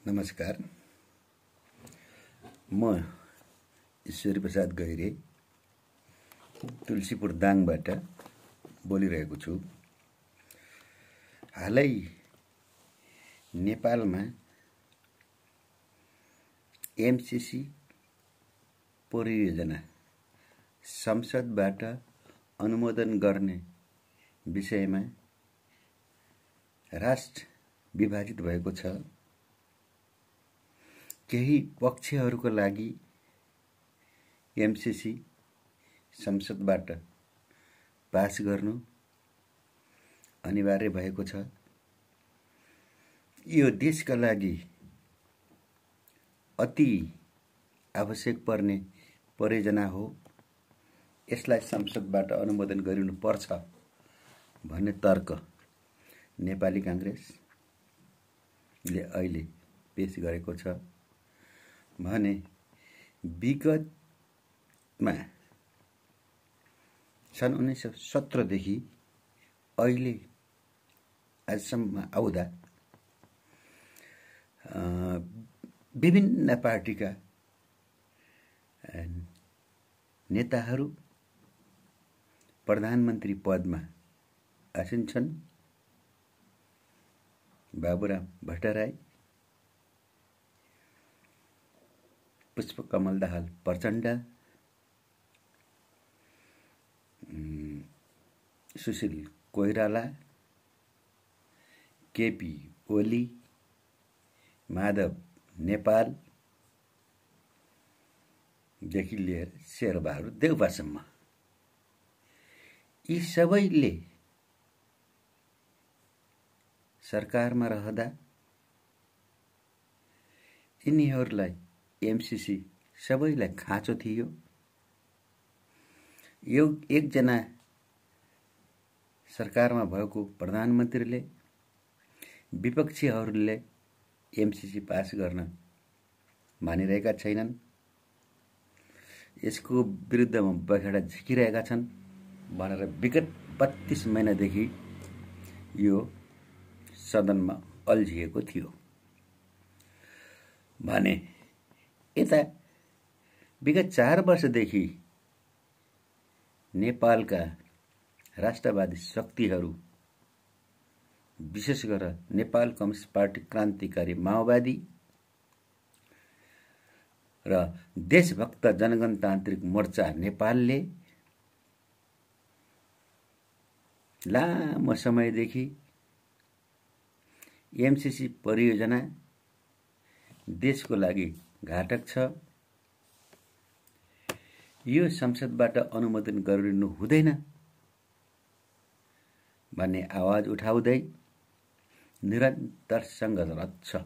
नमस्कार। म ईश्वरी प्रसाद गैरे तुलसीपुर दाङबाट बोलिरहेको छु। हालै नेपालमा एमसीसी परियोजना संसदबाट अनुमोदन गर्ने विषयमा राष्ट्र विभाजित भएको छ। केही पक्षहरूको लागि एमसीसी संसदबाट पास गर्नु अनिवार्य भएको छ। यो देशका लागि अति आवश्यक पर्ने परियोजना हो। यसलाई संसदबाट अनुमोदन गरिनुपर्छ भन्ने तर्क नेपाली कांग्रेसले अहिले पेश गरेको छ भने विगतमा सन् 1917 देखि अहिले आजसम्म आउँदा विभिन्न पार्टीका नेताहरू प्रधानमन्त्री पदमा आसीन छन्। बाबुराम भट्टराई, पुष्पकमल दाहाल प्रचण्ड, सुशील कोइराला, केपी ओली, माधव नेपाल देखि लिएर शेरबहादुर देउपासम्म यी सबैले सरकारमा रहँदा यिनीहरूलाई एमसीसी सबैलाई खाँचो थियो। यो एकजना सरकारमा भएको प्रधानमन्त्रीले विपक्षीहरूले एमसीसी पास गर्न मानिरहेका छैनन्। यसको विरुद्धमा बखेडा झिकिरहेका छन् भनेर विगत 32 महिनादेखि यो सदनमा अल्झिएको थियो भने यता विगत 4 वर्षदेखि नेपालका राष्ट्रवादी शक्तिहरू विशेष गरेर नेपाल कम्युनिस्ट पार्टी क्रान्तिकारी माओवादी र देशभक्त जनगणतान्त्रिक मोर्चा नेपालले लामो समयदेखि एमसीसी परियोजना देशको लागि घातक छ, यो संसदबाट अनुमोदन गरिनु हुँदैन भन्ने आवाज उठाउँदै निरन्तर संघर्षरत छ।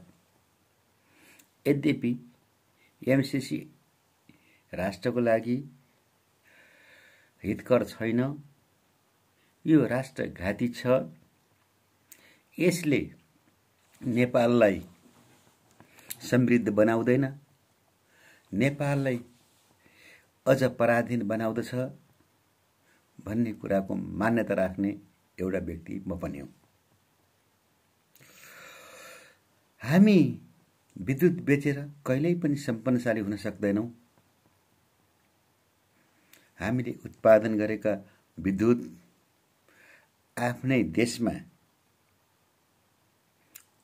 यद्यपि एमसीसी राष्ट्रको लागि हितकर छैन, यो राष्ट्रघाती छ। यसले नेपाललाई समृद्ध बनाउँदैन, नेपाललाई अझ पराधीन बनाउँदछ भन्ने कुराको मान्यता राख्ने एउटा व्यक्ति म पनि हुँ। हामी विद्युत बेचेर कहिल्यै पनि सम्पन्नशाली हुन सक्दैनौँ। हामीले उत्पादन गरेका विद्युत आफ्नै देशमा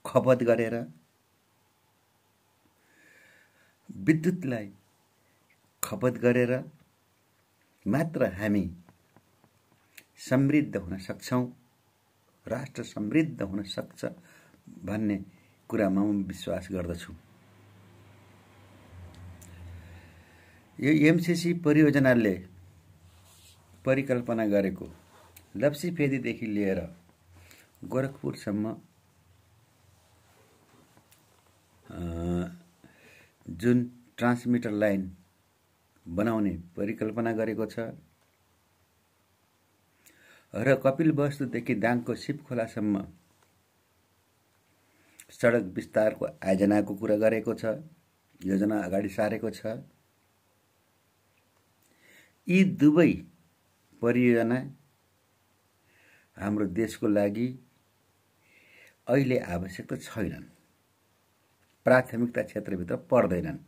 खपत गरेर विद्युतलाई खपत गरेर मात्र हामी समृद्ध हुन सक्छौँ, राष्ट्र समृद्ध हुन सक्छ भन्ने कुरामा म विश्वास गर्दछु। यो एमसीसी परियोजनाले परिकल्पना गरेको लप्सीफेदीदेखि लिएर गोरखपुरसम्म जुन ट्रान्समिटर लाइन बनाउने परिकल्पना गरेको छ र कपिलवस्तुदेखि दाङको सिपखोलासम्म सडक विस्तारको आयोजनाको कुरा गरेको छ, योजना अगाडि सारेको छ। यी दुवै परियोजना हाम्रो देशको लागि अहिले आवश्यक त छैनन्। प्राथमिकता क्षेत्रभित्र पर्दैनन्।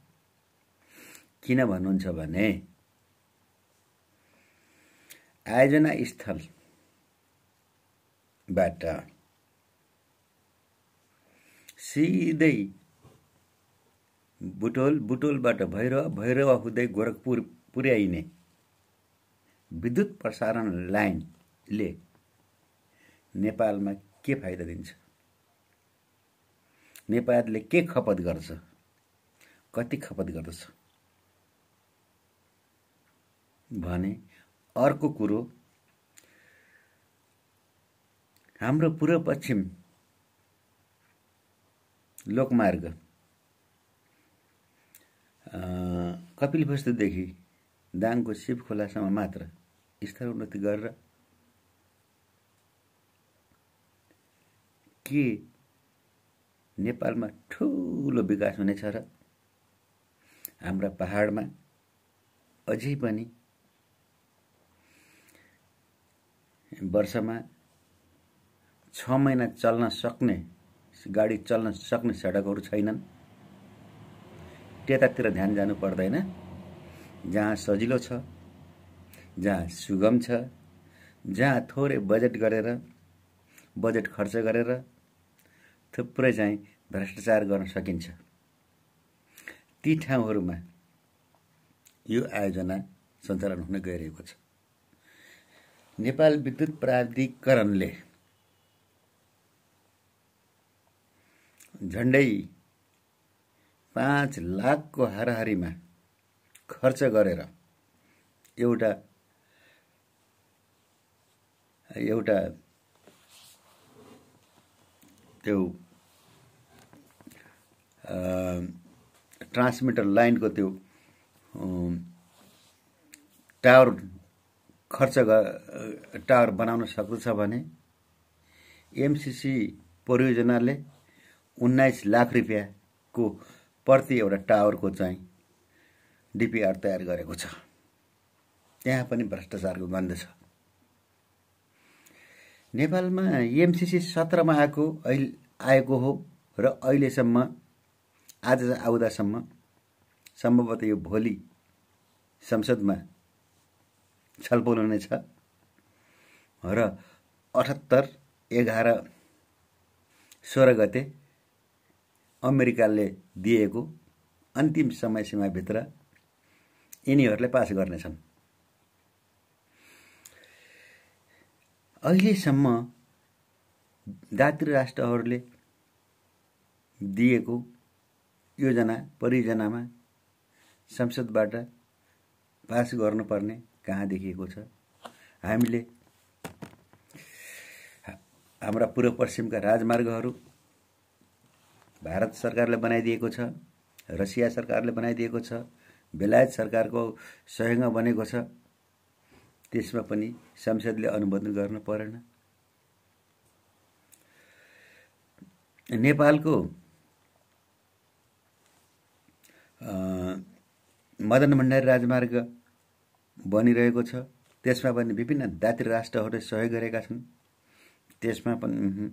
किन भन्नुहुन्छ भने आयोजना स्थलबाट सिधै बुटोलबाट भैरवा हुँदै गोरखपुर पुर्याइने विद्युत प्रसारण लाइनले नेपालमा के फाइदा दिन्छ? नेपालले के खपत गर्छ? कति खपत गर्दछ भने अर्को कुरो, हाम्रो पूर्व पश्चिम लोकमार्ग कपिलवस्तुदेखि दाङको शिव खोलासम्म मात्र स्तर उन्नति गरेर के नेपालमा ठुलो विकास हुनेछ र हाम्रा पहाडमा अझै पनि वर्षमा 6 महिना चल्न सक्ने गाडी चल्न सक्ने सडकहरू छैनन्। त्यतातिर ध्यान जानु पर्दैन। जहाँ सजिलो छ, जहाँ सुगम छ, जहाँ थोरै बजेट खर्च गरेर थुप्रै चाहिँ भ्रष्टाचार गर्न सकिन्छ, ती ठाउँहरूमा यो आयोजना सञ्चालन हुन गइरहेको छ। नेपाल विद्युत प्राधिकरणले झन्डै 5 लाखको हाराहारीमा खर्च गरेर एउटा त्यो ट्रान्समिटर लाइनको त्यो टावर बनाउन सक्दछ भने एमसीसी परियोजनाले 19 लाख रुपैयाँको प्रति एउटा टावरको चाहिँ डीपीआर तयार गरेको छ। त्यहाँ पनि भ्रष्टाचारको गन्ध छ। नेपालमा एमसीसी 17मा आएको हो र अहिलेसम्म आज आउँदासम्म सम्भवतः यो भोलि संसदमा छलफल हुनेछ र 78/11/16 गते अमेरिकाले दिएको अन्तिम समय सीमाभित्र यिनीहरूले पास गर्नेछन्। अहिलेसम्म दात्री राष्ट्रहरूले दिएको परियोजनामा संसदबाट पास गर्नुपर्ने कहाँ देखिएको छ? हामीले हाम्रा पूर्व पश्चिमका राजमार्गहरू भारत सरकारले बनाइदिएको छ, रसिया सरकारले बनाइदिएको छ, बेलायत सरकारको सहयोगमा बनेको छ। त्यसमा पनि संसदले अनुमोदन गर्नु परेन। नेपालको मदन भण्डारी राजमार्ग बनिरहेको छ। त्यसमा पनि विभिन्न दात्री राष्ट्रहरूले सहयोग गरेका छन्। त्यसमा पनि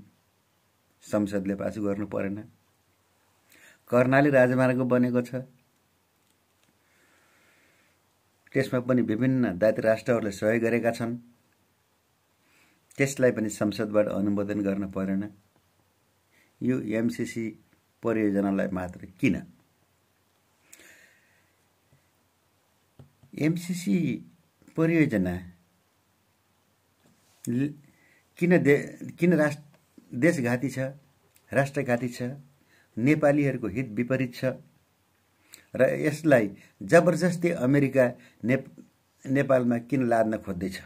संसदले पास गर्नु परेन। कर्णाली राजमार्ग बनेको छ। त्यसमा पनि विभिन्न दात्री राष्ट्रहरूले सहयोग गरेका छन्। त्यसलाई पनि संसदबाट अनुमोदन गर्न परेन। यो एमसीसी परियोजनालाई मात्र किन? एमसीसी परियोजना किन देशघाती छ, राष्ट्रघाती छ, नेपालीहरूको हित विपरीत छ र यसलाई जबरजस्ती अमेरिका नेपालमा किन लाद्न खोज्दैछ?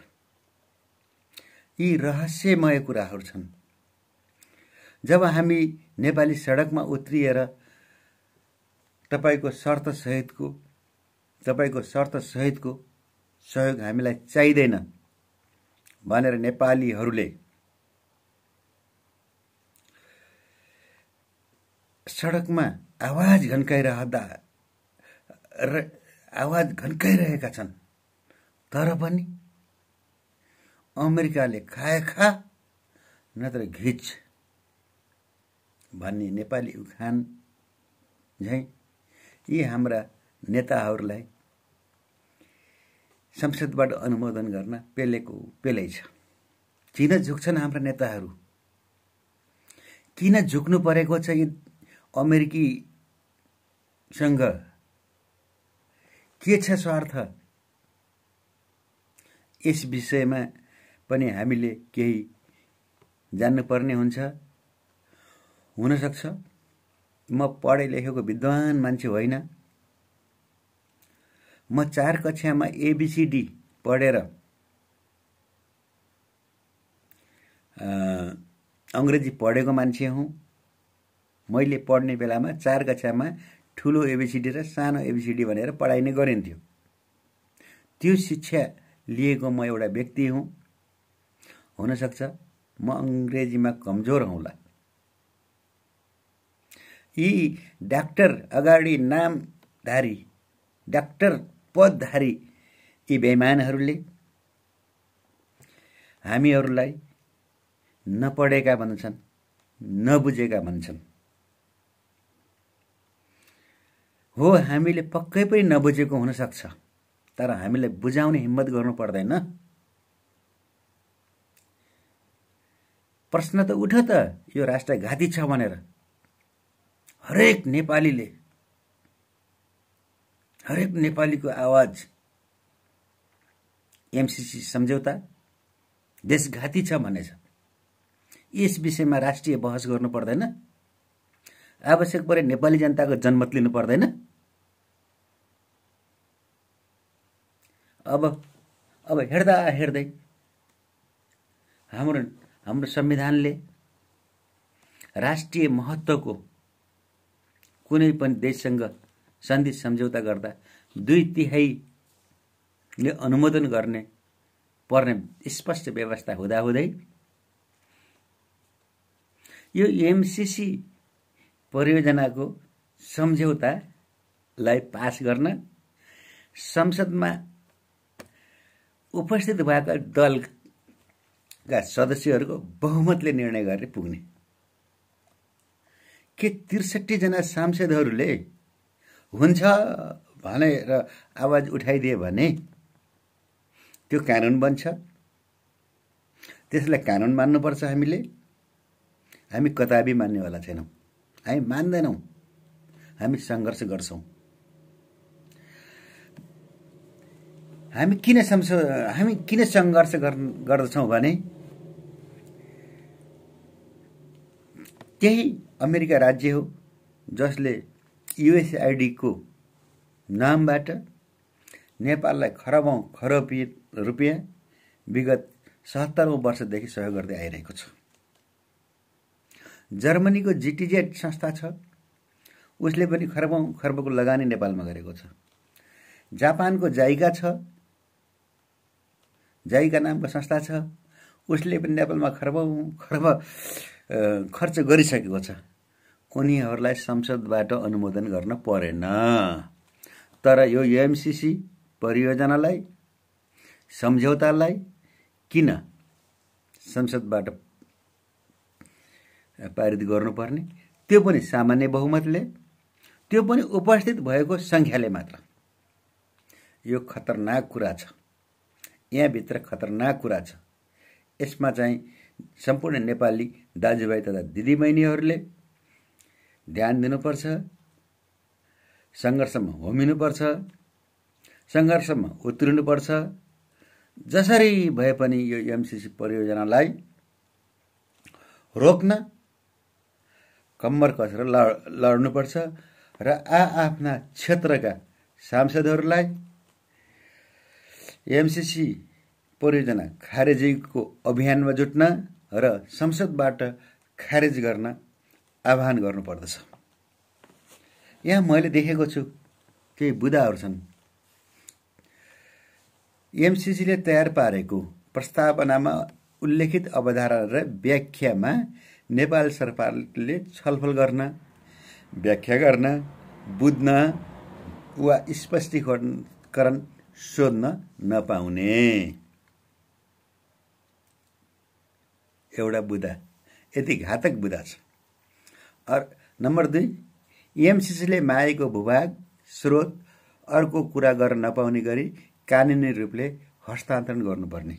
यी रहस्यमय कुराहरू छन्। जब हामी नेपाली सडकमा उत्रिएर तपाईको शर्त सहितको सहयोग हामीलाई चाहिँदैन भनेर नेपालीहरूले सडकमा आवाज घन्काइरहेका छन्, तर पनि अमेरिकाले खाए खा नत्र घिच भन्ने नेपाली उखान झैं यी हाम्रा नेताहरूलाई संसदबाट अनुमोदन गर्न पेलै छ। किन झुक्छन् हाम्रा नेताहरू? किन झुक्नु परेको छ यी अमेरिकीसँग? के छ स्वार्थ? यस विषयमा पनि हामीले केही जान्नुपर्ने हुन्छ। हुनसक्छ म पढे लेखेको विद्वान मान्छे होइन, म 4 कक्षामा ABCD पढेर अंग्रेजी पढेको मान्छे हुँ। मैले पढ्ने बेलामा 4 कक्षामा ठुलो ABCD र सानो ABCD भनेर पढाइने गरिन्थ्यो। त्यो शिक्षा लिएको म एउटा व्यक्ति हुँ। हुनसक्छ म अंग्रेजीमा कमजोर हौँला। यी डाक्टर अगाडि नामधारी डाक्टर पदधारी यी बेइमानहरूले हामीहरूलाई नपढेका भन्छन्, नबुझेका भन्छन्। हो, हामीले पक्कै पनि नबुझेको हुन सक्छ, तर हामीले बुझाउने हिम्मत गर्नु पर्दैन। प्रश्न त उठ त यो राष्ट्र घाती छ भनेर। हरेक नेपालीको आवाज MCC सम्झौता देशघाती छ भनेछ। यस विषयमा राष्ट्रिय बहस गर्नु पर्दैन? आवश्यक परे नेपाली जनताको जनमत लिनु पर्दैन? अब हेर्दै हाम्रो संविधानले राष्ट्रिय महत्त्वको कुनै पनि देशसँग सन्धि सम्झौता गर्दा 2/3 अनुमोदन गर्ने पर्ने स्पष्ट व्यवस्था हुँदाहुँदै यो MCC परियोजनाको सम्झौतालाई पास गर्न संसदमा उपस्थित भएका दलका सदस्यहरूको बहुमतले निर्णय गरेर पुग्ने। के 63 जना सांसदहरूले हुन्छ भनेर आवाज उठाइदिए भने त्यो कानुन बन्छ। त्यसलाई कानुन मान्नुपर्छ। हामी कदापि मान्नेवाला छैनौँ। हामी मान्दैनौँ। हामी सङ्घर्ष गर्छौँ। हामी किन सङ्घर्ष गर्दछौँ भने त्यही अमेरिका राज्य हो जसले USAID को नामबाट नेपाललाई खरबौं खरब रुपियाँ विगत 77औं वर्षदेखि सहयोग गर्दै आइरहेको छ। जर्मनीको GTZ संस्था छ, उसले पनि खरबौं खरबको लगानी नेपालमा गरेको छ। जापानको जाइका छ, जाइका नामको संस्था छ, उसले पनि नेपालमा खरबौं खरब खर्च गरिसकेको छ। उनीहरूलाई संसदबाट अनुमोदन गर्न परेन। तर यो MCC परियोजनालाई सम्झौतालाई किन संसदबाट पारित गर्नुपर्ने? त्यो पनि सामान्य बहुमतले, त्यो पनि उपस्थित भएको संख्याले मात्र। यो खतरनाक कुरा छ। यहाँभित्र खतरनाक कुरा छ। यसमा चाहिँ सम्पूर्ण नेपाली दाजुभाइ तथा दिदीबहिनीहरूले ध्यान दिनुपर्छ। सङ्घर्षमा होमिनुपर्छ। सङ्घर्षमा उत्रिनुपर्छ। जसरी भए पनि यो MCC परियोजनालाई रोक्न कम्मर कसेर लड्नुपर्छ र आफ्ना क्षेत्रका सांसदहरूलाई MCC परियोजना खारेजीको अभियानमा जुट्न र संसदबाट खारेज गर्न आह्वान गर्नुपर्दछ। यहाँ मैले देखेको छु केही बुदाहरू छन्। MCC ले तयार पारेको प्रस्तावनामा उल्लेखित अवधारणा र व्याख्यामा नेपाल सरकारले छलफल गर्न, व्याख्या गर्न, बुझ्न वा स्पष्टीकरण सोध्न नपाउने एउटा बुदा, यति घातक बुदा छ। नम्बर 2, एमसीसीले मागेको भूभाग स्रोत अर्को कुरा गर्न नपाउने गरी कानुनी रूपले हस्तान्तरण गर्नुपर्ने।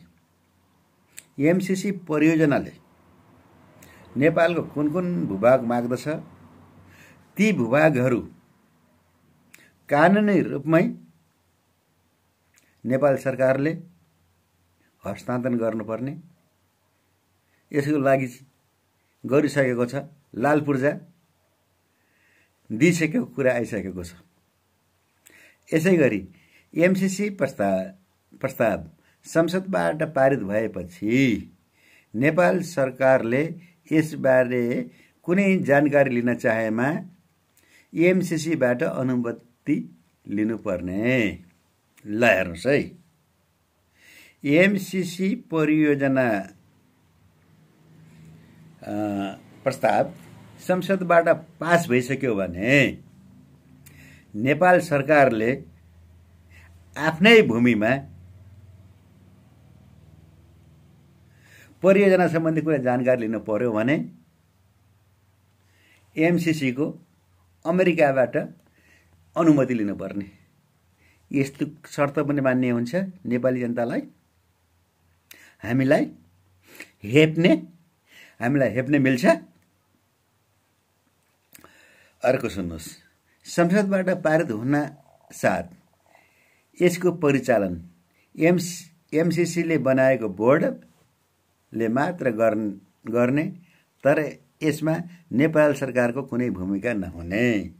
एमसीसी परियोजनाले नेपालको कुन कुन भूभाग माग्दछ ती भूभागहरू कानुनी रूपमै नेपाल सरकारले हस्तान्तरण गर्नुपर्ने। यसको लागि गरिसकेको छ, लाल पूर्जा दिइसकेको कुरा आइसकेको छ। यसैगरी एमसीसी प्रस्ताव संसदबाट पारित भएपछि नेपाल सरकारले यसबारे कुनै जानकारी लिन चाहेमा एमसीसीबाट अनुमति लिनुपर्ने। ल हेर्नुहोस् है, एमसीसी परियोजना प्रस्ताव संसदबाट पास भइसक्यो भने नेपाल सरकारले आफ्नै भूमिमा परियोजना सम्बन्धी कुरा जानकारी लिनु पर्यो भने एमसीसी को अमेरिकाबाट अनुमति लिनुपर्ने। यस्तो शर्त पनि मान्य हुन्छ नेपाली जनतालाई। हामीलाई हेप्ने मिल्छ। अर्को सुन्नुहोस्, संसदबाट पारित हुन साथ यसको परिचालन एमसीसीले बनाएको बोर्डले मात्र गर्ने, तर यसमा नेपाल सरकारको कुनै भूमिका नहुने।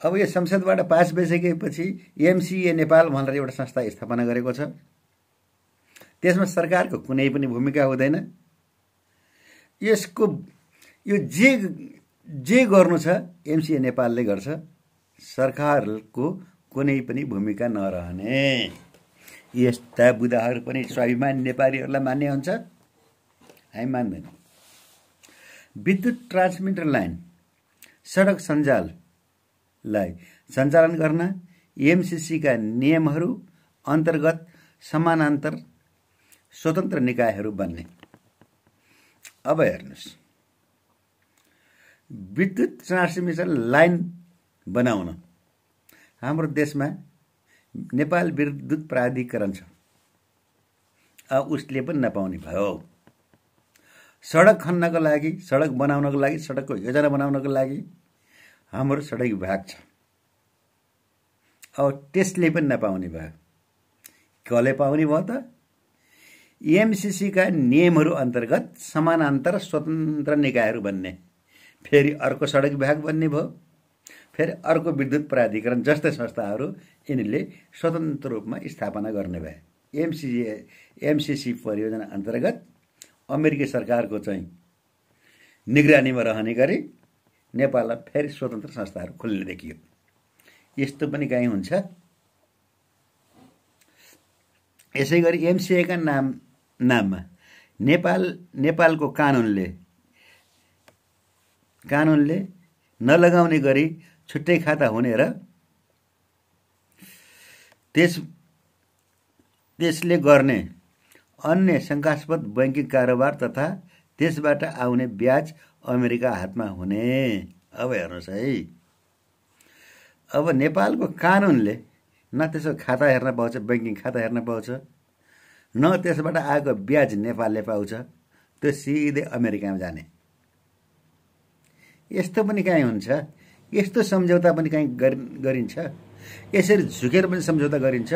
अब यो संसदबाट पास भइसकेपछि एमसीए नेपाल भनेर एउटा संस्था स्थापना गरेको छ। त्यसमा सरकारको कुनै पनि भूमिका हुँदैन। यसको यो जे गर्नु छ एमसीए नेपालले गर्छ, सरकारको कुनै पनि भूमिका नरहने। यस्ता बुदाहरू पनि स्वाभिमानी नेपालीहरूलाई मान्य हुन्छ, हामी मान्दैनौँ। विद्युत ट्रान्समिटर लाइन, सडक सञ्जाललाई सञ्चालन गर्न एमसीसीका नियमहरू अन्तर्गत समानान्तर स्वतन्त्र निकायहरू बन्ने। अब हेर्नुहोस्, विद्युत ट्रान्समिसन लाइन बनाउन हाम्रो देशमा नेपाल विद्युत प्राधिकरण छ। अब उसले पनि नपाउने भयो। सडक खन्नको लागि, सडक बनाउनको लागि, सडकको योजना बनाउनको लागि हाम्रो सडक विभाग छ। अब त्यसले पनि नपाउने भयो। कसले पाउने भयो त? एमसीसीका नियमहरू अन्तर्गत समानान्तर स्वतन्त्र निकायहरू बन्ने। फेरि अर्को सडक विभाग बन्ने भयो। फेरि अर्को विद्युत प्राधिकरण जस्तै संस्थाहरू यिनीहरूले स्वतन्त्र रूपमा स्थापना गर्ने भए। एमसीसी परियोजना अन्तर्गत अमेरिकी सरकारको चाहिँ निगरानीमा रहने गरी नेपाललाई फेरि स्वतन्त्र संस्थाहरू खुल्ने देखियो। यस्तो पनि कहीँ हुन्छ। यसै गरी एमसीएका नाममा नेपालको कानुनले नलगाउने गरी छुट्टै खाता हुने र त्यसले गर्ने अन्य शङ्कास्पद बैंकिङ कारोबार तथा त्यसबाट आउने ब्याज अमेरिका हातमा हुने। अब हेर्नुहोस् है, अब नेपालको कानुनले न त्यसको खाता हेर्न पाउँछ, बैंकिङ खाता हेर्न पाउँछ, न त्यसबाट आएको ब्याज नेपालले पाउँछ, त्यो सिधै अमेरिकामा जाने। यस्तो पनि कहीँ हुन्छ। यस्तो सम्झौता पनि कहीँ गरिन्छ। यसरी झुकेर पनि सम्झौता गरिन्छ।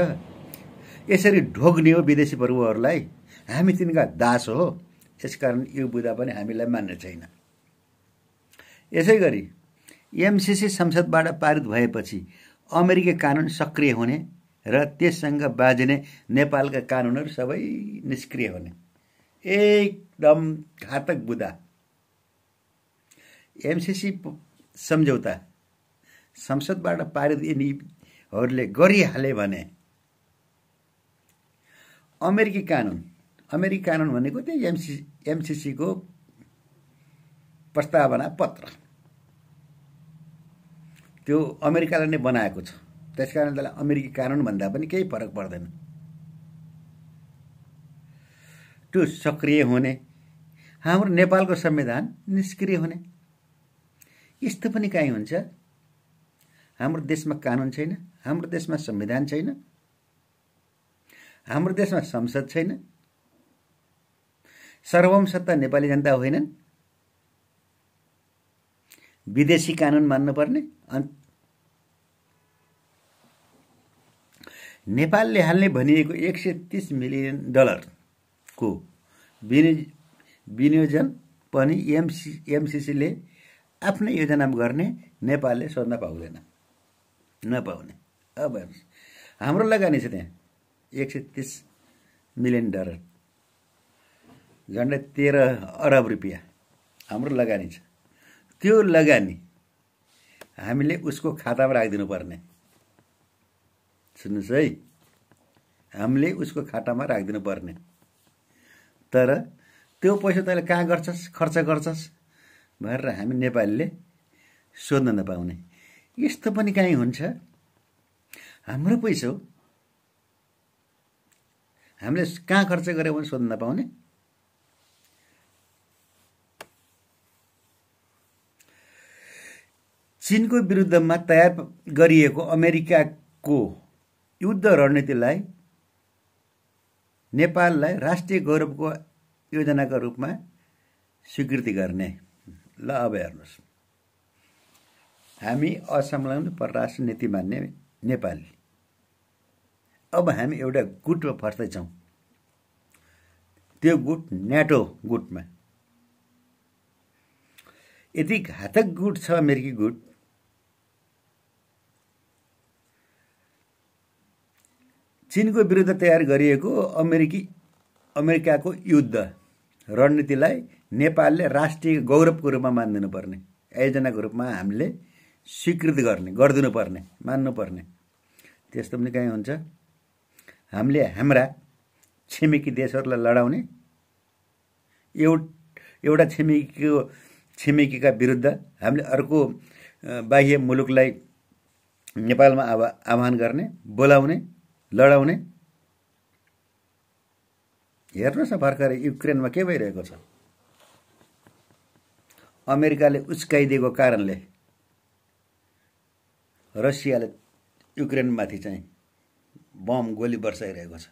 यसरी ढोग्ने हो विदेशी प्रभुहरूलाई। हामी तिनका दास हो। यसकारण यो बुदा पनि हामीलाई मान्ने छैन। यसै गरी एमसीसी संसदबाट पारित भएपछि अमेरिकी कानुन सक्रिय हुने र त्यससँग बाजिने नेपालका कानुनहरू सबै निष्क्रिय हुने। एकदम घातक बुदा। एमसीसी सम्झौता संसदबाट पारित यिनीहरूले गरिहाले भने अमेरिकी कानुन भनेको त्यही एमसीसी को प्रस्तावना पत्र, त्यो अमेरिकाले नै बनाएको छ। त्यसकारण त्यसलाई अमेरिकी कानुन भन्दा पनि केही फरक पर्दैन। त्यो सक्रिय हुने, हाम्रो नेपालको संविधान निष्क्रिय हुने। यस्तो पनि काहीँ हुन्छ? हाम्रो देशमा कानुन छैन, हाम्रो देशमा संविधान छैन, हाम्रो देशमा संसद छैन, सार्वभौम सत्ता नेपाली जनता होइनन्, विदेशी कानुन मान्नुपर्ने। नेपालले हाल्ने भनिएको $130 मिलियन को विनियोजन पनि एमसीसीले आफ्नै योजना गर्ने नेपालले सोध्न पाउँदैन, नपाउने। अब हाम्रो लगानी छ त्यहाँ $130 मिलियन, झन्डै 13 अरब रुपियाँ हाम्रो लगानी छ। त्यो लगानी हामीले उसको खातामा राखिदिनु पर्ने। सुन्नुस् है, हामीले उसको खातामा राखिदिनु पर्ने। तर त्यो पैसा तैँले कहाँ गर्छस्, खर्च गर्छस् भनेर हामी नेपालीले सोध्न नपाउने। यस्तो पनि काहीँ हुन्छ? हाम्रो पैसा हो, हामीले कहाँ खर्च गर्यो भने सोध्न नपाउने। चीनको विरुद्धमा तयार गरिएको अमेरिकाको युद्ध रणनीतिलाई नेपाललाई राष्ट्रिय गौरवको योजनाका रूपमा स्वीकृति गर्ने। ल अब हेर्नुहोस्, हामी असंलग्न परराष्ट्र नीति मान्ने नेपाली, अब हामी एउटा गुटमा फस्दैछौँ। त्यो गुट न्याटो गुटमा। यति घातक गुट छ अमेरिकी गुट। चीनको विरुद्ध तयार गरिएको अमेरिकाको युद्ध रणनीतिलाई नेपालले राष्ट्रिय गौरवको रूपमा मानिदिनु पर्ने, आयोजनाको रूपमा हामीले स्वीकृति गरिदिनु पर्ने, मान्नु पर्ने। त्यस्तो पनि कहीँ हुन्छ? हामीले हाम्रा छिमेकी देशहरूलाई लडाउने, एउटा छिमेकीका विरुद्ध हामीले अर्को बाह्य मुलुकलाई नेपालमा आह्वान गर्ने, बोलाउने, लडाउने। हेर्नुहोस् न भर्खरै युक्रेनमा के भइरहेको छ। अमेरिकाले उस्काइदिएको कारणले रसियाले युक्रेनमाथि चाहिँ बम गोली बर्साइरहेको छ।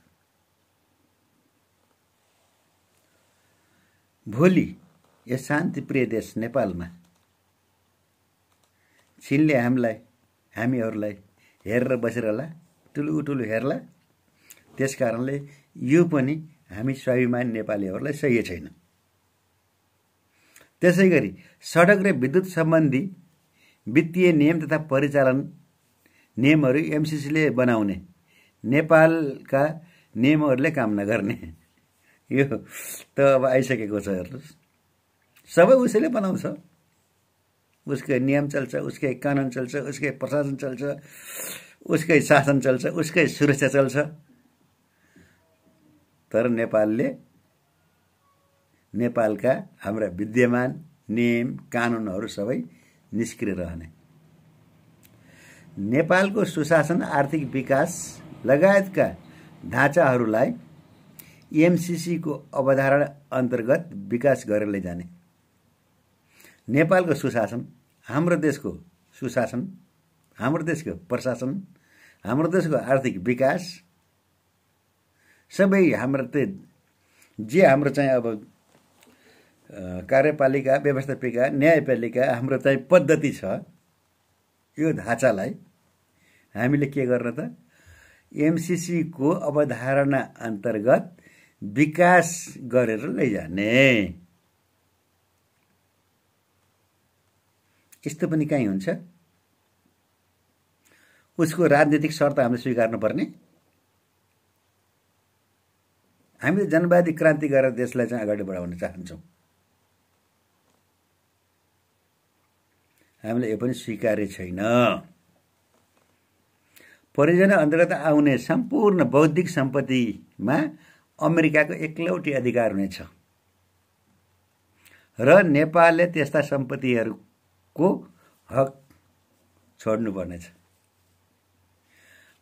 भोलि यस शान्तिप्रिय देश नेपालमा चीनले हामीहरूलाई हेरेर बसेर होला, ठुलो हेर्ला। त्यस कारणले यो पनि हामी स्वाभिमानी नेपालीहरूलाई सही छैन। त्यसै गरी सडक र विद्युत सम्बन्धी वित्तीय नियम तथा परिचालन नियमहरू एमसीसीले बनाउने, नेपालका नियमहरूले काम नगर्ने। यो त अब आइसकेको छ। हेर्नुहोस्, सबै उसैले बनाउँछ। उसकै नियम चल्छ, उसकै कानुन चल्छ, उसकै प्रशासन चल्छ, उसकै शासन चल्छ, उसकै सुरक्षा चल्छ। तर नेपालका हाम्रा विद्यमान नियम कानुनहरू सबै निष्क्रिय रहने। नेपालको सुशासन, आर्थिक विकास लगायतका ढाँचाहरूलाई एमसीसीको अवधारणा अन्तर्गत विकास गरेर लैजाने। नेपालको सुशासन, हाम्रो देशको सुशासन, हाम्रो देशको प्रशासन, हाम्रो देशको आर्थिक विकास सबै हाम्रो हाम्रो चाहिँ अब कार्यपालिका, व्यवस्थापिका, न्यायपालिका हाम्रो चाहिँ पद्धति छ। यो ढाँचालाई हामीले के गर्ने त? एमसीसीको अवधारणा अन्तर्गत विकास गरेर लैजाने। यस्तो पनि कहीँ हुन्छ? उसको राजनीतिक शर्त हामीले स्वीकार्नु पर्ने। हामीले जनवादी क्रान्ति गरेर देशलाई चाहिँ अगाडि बढाउन चाहन्छौँ। हामीले यो पनि स्वीकार्य छैन। परियोजना अन्तर्गत आउने सम्पूर्ण बौद्धिक सम्पत्तिमा अमेरिकाको एकलौटी अधिकार हुनेछ र नेपालले त्यस्ता सम्पत्तिहरूको हक छोड्नुपर्नेछ।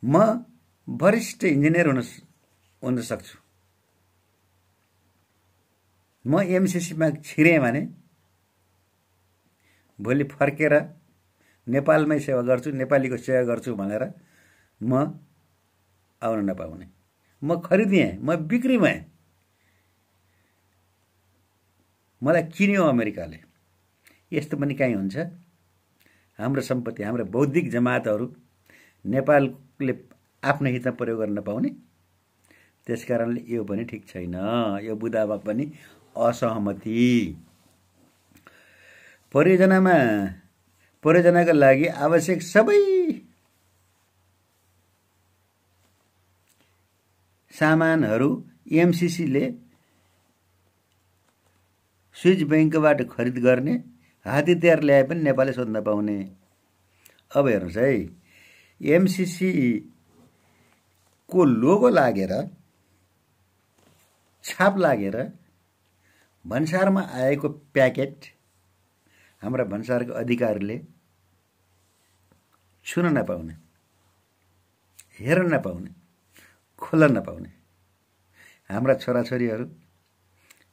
म वरिष्ठ इन्जिनियर हुन सक्छु। म एमसीसीमा छिरेँ भने भोलि फर्केर नेपालमै सेवा गर्छु, नेपालीको सेवा गर्छु भनेर म आउन नपाउने, म खरिदिएँ, म बिक्री भएँ, मलाई किन्यो अमेरिकाले। यस्तो पनि काहीँ हुन्छ? हाम्रो सम्पत्ति, हाम्रो बौद्धिक जमातहरू नेपालले आफ्नो हितमा प्रयोग गर्न नपाउने। त्यसकारणले यो पनि ठिक छैन, यो बुदामा पनि असहमति। परियोजनाका लागि आवश्यक सबै सामानहरू एमसीसीले स्विस बैंकबाट खरिद गर्ने, हात्ती तिहार ल्याए पनि नेपालले सोध्न पाउने। अब हेर्नुहोस् है, एमसीसी को लोगो लागेर, छाप लागेर भन्सारमा आएको प्याकेट हाम्रा भन्सारका अधिकारीले छुन नपाउने, हेर्न नपाउने, खोल्न नपाउने। हाम्रा छोराछोरीहरू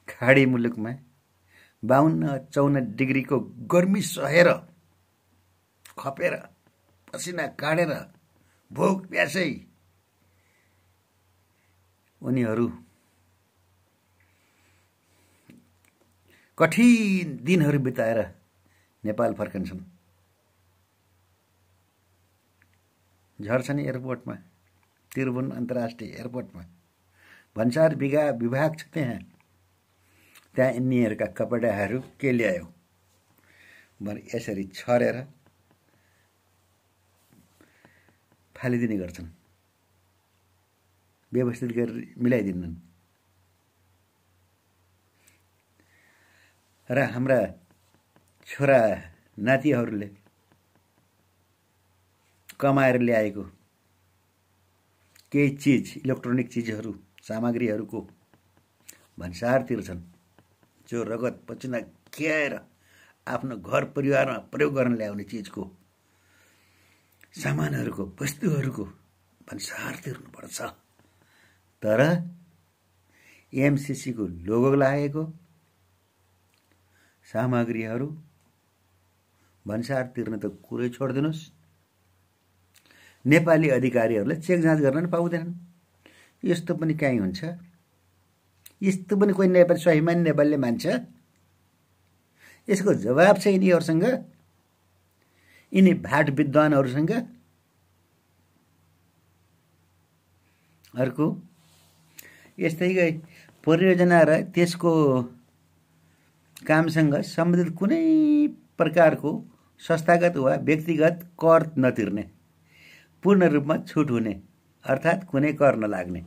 खाडी मुलुकमा 52-54 डिग्रीको गर्मी सहेर, खपेर, पसिना काटेर, भोक प्यासै उनीहरू कठिन दिनहरू बिताएर नेपाल फर्कन्छन्। झर्छन् एयरपोर्टमा, त्रिभुवन अन्तर्राष्ट्रिय एयरपोर्टमा भन्सार विभाग छ त्यहाँ यिनीहरूका कपडाहरू के ल्यायो भने यसरी छरेर फालिदिने गर्छन्, व्यवस्थित गरेर मिलाइदिन्छन्। र हाम्रा छोरा नातिहरूले कमाएर ल्याएको केही चिज, इलेक्ट्रोनिक चिजहरू, सामग्रीहरूको भन्सार तिर्छन्। जो रगत पसिना खियाएर आफ्नो घर परिवारमा प्रयोग गर्न ल्याउने चिजको, सामानहरूको, वस्तुहरूको भन्सार तिर्नुपर्छ। तर एमसीसी को लोगो लागेको सामग्रीहरू भन्सार तिर्न त कुरै छोडिदिनुहोस्, नेपाली अधिकारीहरूले चेक जाँच गर्न पनि पाउँदैनन्। यस्तो पनि काहीँ हुन्छ? यस्तो पनि कोही नेपाली स्वाभिमान नेपालीले मान्छ? यसको जवाब छ यिनीहरूसँग, यिनी भाट विद्वानहरूसँग। अर्को यस्तै परियोजना र त्यसको कामसँग सम्बन्धित कुनै प्रकारको संस्थागत वा व्यक्तिगत कर नतिर्ने, पूर्ण रूपमा छुट हुने, अर्थात् कुनै कर नलाग्ने।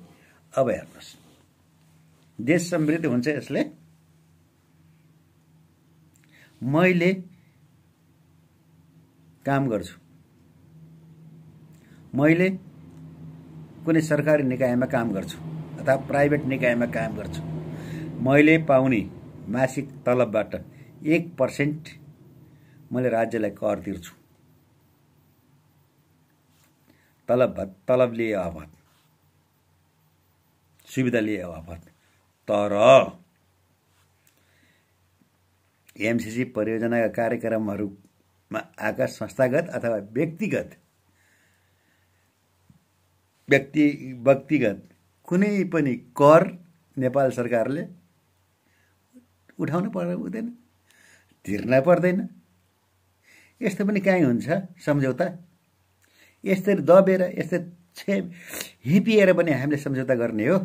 अब हेर्नुहोस्, देश समृद्ध हुन्छ यसले। मैले काम गर्छु, मैले कुनै सरकारी निकायमा काम गर्छु अथवा प्राइभेट निकायमा काम गर्छु, मैले पाउने मासिक तलबबाट 1% मैले राज्यलाई कर तिर्छु। तलब लिए बापत, सुविधा लिए बापत। तर एमसीसी परियोजनाका कार्यक्रमहरूमा आएका संस्थागत अथवा व्यक्तिगत कुनै पनि कर नेपाल सरकारले उठाउन पर्दैन, तिर्न पर्दैन। यस्तो पनि काहीँ हुन्छ सम्झौता? यस्तरी दबेर, यस्तै हिपिएर पनि हामीले सम्झौता गर्ने हो?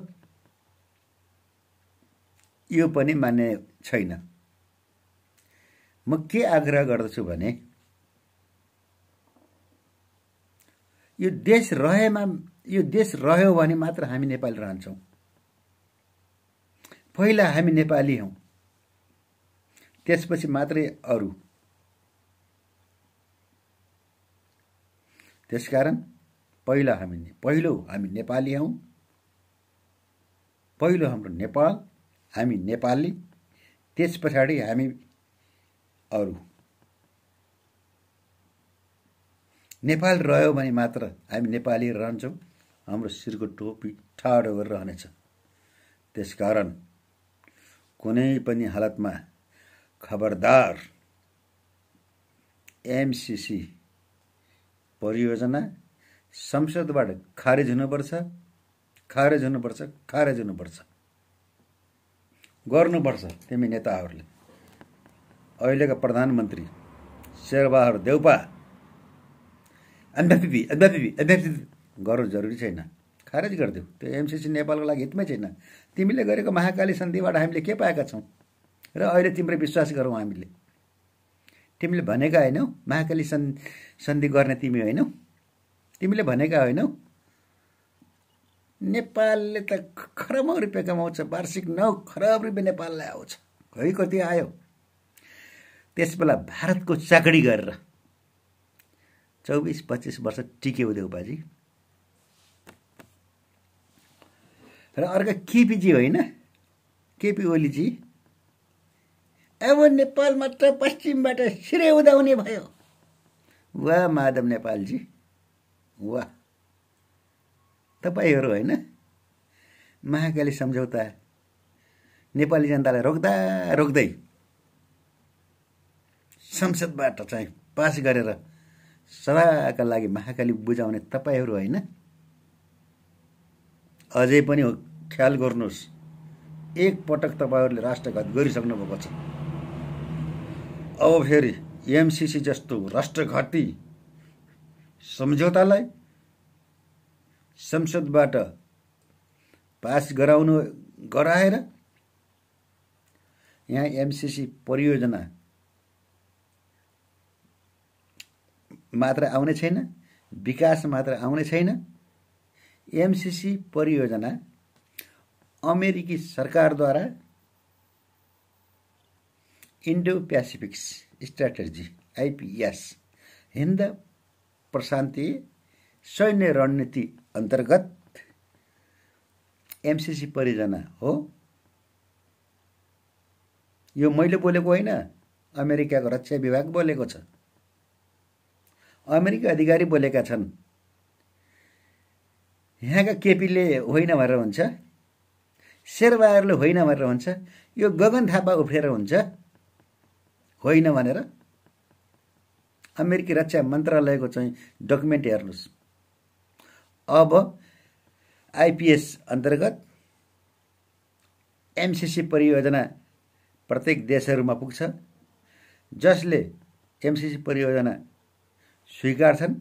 यो पनि मान्य छैन। म के आग्रह गर्दछु भने, यो देश रह्यो भने मात्र हामी नेपाली रहन्छौँ। पहिला हामी नेपाली हौँ, त्यसपछि मात्रै अरू। त्यसकारण पहिलो हामी नेपाली हौँ, पहिलो हाम्रो नेपाल, हामी नेपाली, त्यस पछाडि हामी अरू। नेपाल रह्यो भने मात्र हामी नेपाली रहन्छौँ, हाम्रो शिरको टोपी ठाडो गरेर रहनेछ। त्यसकारण कुनै पनि हालतमा खबरदार एमसीसी परियोजना संसदबाट खारेज हुनुपर्छ, खारेज हुनुपर्छ, खारेज हुनुपर्छ, गर्नुपर्छ तिमी नेताहरूले। अहिलेका प्रधानमन्त्री शेरबहादुर देउपा गर्नु जरुरी छैन, खारेज गरिदेऊ। त्यो एमसीसी नेपालको लागि हितमै छैन। तिमीले गरेको महाकाली सन्धिबाट हामीले के पाएका छौँ र अहिले तिम्रो विश्वास गरौँ हामीले? तिमीले भनेका होइनौ महाकाली सन्धि गर्ने, तिमी होइनौ, तिमीले भनेका होइनौ। नेपालले त खरबौँ रुपियाँ कमाउँछ, वार्षिक 9 खरब रुपियाँ नेपाललाई आउँछ। खै कति आयो? त्यसबेला भारतको चाकडी गरेर 24-25 वर्ष टिक्यौ देउपाजी। र अर्का केपीजी होइन, केपी ओलीजी अब नेपाल मात्र पश्चिमबाट सिरै उदाउने भयो। वाह माधव नेपालजी, वाह। तपाईहरू होइन महाकाली सम्झौता नेपाली जनतालाई रोक्दा रोक्दै संसदबाट चाहिँ पास गरेर सदाका लागि महाकाली बुझाउने तपाईहरू होइन। अझै पनि ख्याल गर्नुहोस्, एक पटक तपाईहरूले राष्ट्रघात गरिसक्नु भएको छ। अब फेरि एमसीसी जस्तो राष्ट्रघाती सम्झौतालाई संसदबाट पास गराएर यहाँ एमसीसी परियोजना मात्र आउने छैन, विकास मात्र आउने छैन। एमसीसी परियोजना अमेरिकी सरकारद्वारा इन्डो पेसिफिक स्ट्र्याटेजी आइपीएस हिन्द प्रशान्तीय सैन्य रणनीति अन्तर्गत एमसीसी परियोजना हो। यो मैले बोलेको होइन, अमेरिकाको रक्षा विभाग बोलेको छ। अमेरिका अधिकारी बोलेका छन्। यहाँका केपीले होइन भनेर हुन्छ, शेरबहादुरले होइन भनेर हुन्छ, यो गगन थापा उफ्रेर हुन्छ होइन भनेर। अमेरिकी रक्षा मन्त्रालयको चाहिँ डकुमेन्ट हेर्नुहोस्। अब आइपीएस अन्तर्गत एमसीसी परियोजना प्रत्येक देशहरूमा पुग्छ। जसले एमसीसी परियोजना स्वीकार्छन्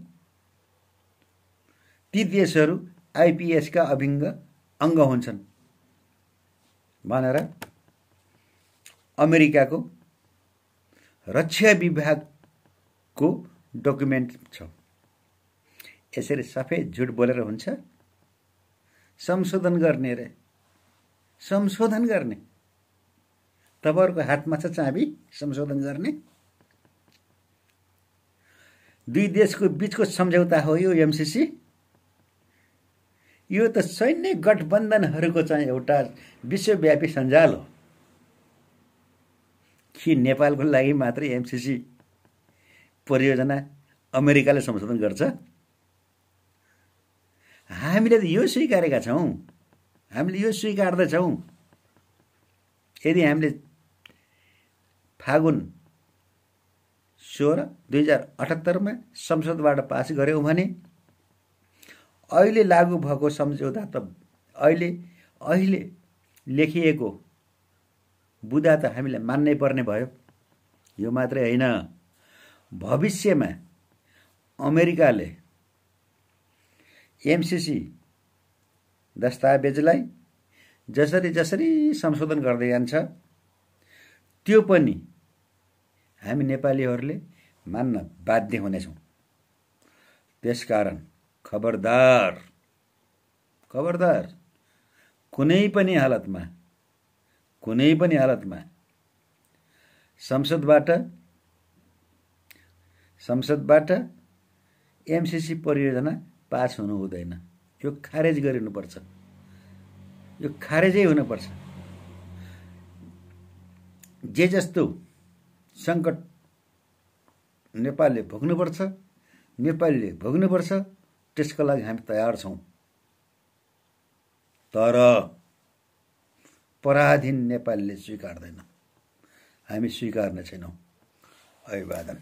ती देशहरू आइपीएसका अभिन्न अङ्ग हुन्छन् भनेर अमेरिकाको रक्षा विभागको डकुमेन्ट छ। यसरी सफेद झुट बोलेर हुन्छ? संशोधन गर्ने रे, संशोधन गर्ने। तपाईहरुको हातमा छ चाबी संशोधन गर्ने। दुई देशको बीचको सम्झौता हो यो एमसीसी। यो त सैन्य गठबन्धनहरूको चाहिँ एउटा विश्वव्यापी सञ्जाल हो कि नेपालको लागि मात्र एमसीसी परियोजना अमेरिकाले संशोधन गर्छ। हामीले त यो स्वीकारेका छौं, हामीले यो स्वीकार्दछौं। यदि हामीले फागुन 16 2078 मा संसदबाट पास गर्यौं भने अहिले लागू भएको सम्झौता त अहिले लेखिएको बुदा त हामीले मान्नै पर्ने भयो। यो मात्रै हैन, भविष्यमा अमेरिकाले एमसीसी दस्तावेजलाई जसरी संशोधन गर्दै जान्छ त्यो पनि हामी नेपालीहरूले मान्न बाध्य हुनेछौं। त्यसकारण खबरदार कुनै पनि हालतमा संसदबाट एमसीसी परियोजना पास हुनु हुँदैन। यो खारेज गरिनुपर्छ, यो खारेजै हुनुपर्छ। जे जस्तो संकट नेपालले भोग्नुपर्छ त्यसको लागि हामी तयार छौं। तर पराधीन नेपालले स्वीकार्दैन, हामी स्वीकार्ने छैनौं। अभिवादन।